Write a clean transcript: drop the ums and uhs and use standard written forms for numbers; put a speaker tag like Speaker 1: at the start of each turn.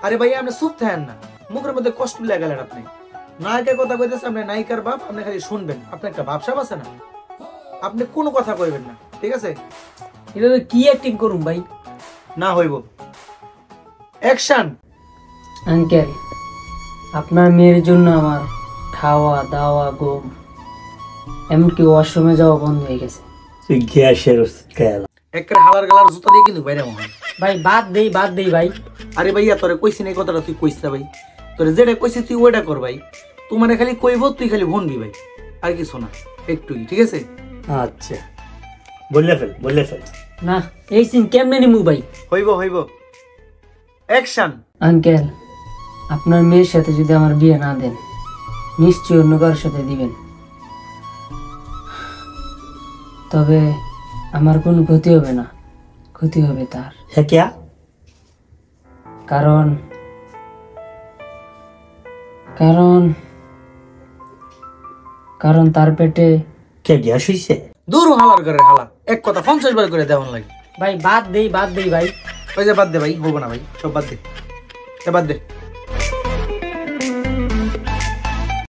Speaker 1: আরে ভাই আপনি চুপ থাকেন না, মুখের মধ্যে কষ্ট লেগে গেলেন আপনি। নায়িকার কথা কইতেছে, আপনি নায়িকার বাপ, আপনি খালি শুনবেন। আপনার একটা ভাবসাব আছে না, আপনি কোনো কথা কইবেন না, ঠিক আছে?
Speaker 2: এভাবে কি অ্যাক্টিং করুম ভাই?
Speaker 1: না হইব। অ্যাকশন।
Speaker 2: আঙ্কেল, আপনার মেয়ের জন্য আমার খাওয়া দাওয়া ঘুম এমনকি ওয়াশরুমে যাওয়া বন্ধ হয়ে গেছে।
Speaker 3: তুই গ্যাসের খেলা
Speaker 1: একটা হালার গালার জুতা দিয়ে কিন্তু বাইরে মনে হয়।
Speaker 2: ভাই বাদ দেই ভাই।
Speaker 1: আরে ভাইয়া তোরে কইছি না এই কথাটা, তুই কইস না ভাই। তোরে যেটা কইছি তুই ওইটা কর ভাই। তোমার খালি কইব, তুই খালি ভনবি ভাই, আর কিছু না, একটুই, ঠিক আছে?
Speaker 3: আচ্ছা বললে ফেল।
Speaker 2: না, এই সিন কেমনে নিমু ভাই?
Speaker 1: হইব। অ্যাকশন।
Speaker 2: আঙ্কেল, আপনার মেয়ের সাথে যদি আমার বিয়ে না দেন, নিশ্চয়ই অন্য কারোর সাথে দিবেন। তবে আমার কোনো ক্ষতি হবে না, ক্ষতি হবে তার।
Speaker 3: হ্যাঁ ক্যা?
Speaker 2: কারণ কারণ কারণ তার পেটে।
Speaker 3: কে গ্যাস হইছে?
Speaker 1: দূর হালার ঘরের হালা, এক কথা 50 বার করে দেওয়ান লাগে।
Speaker 2: ভাই বাদ দেই ভাই।
Speaker 1: ওই যে বাদ দে ভাই, হবো না ভাই, সব বাদ দে, বাদ দে।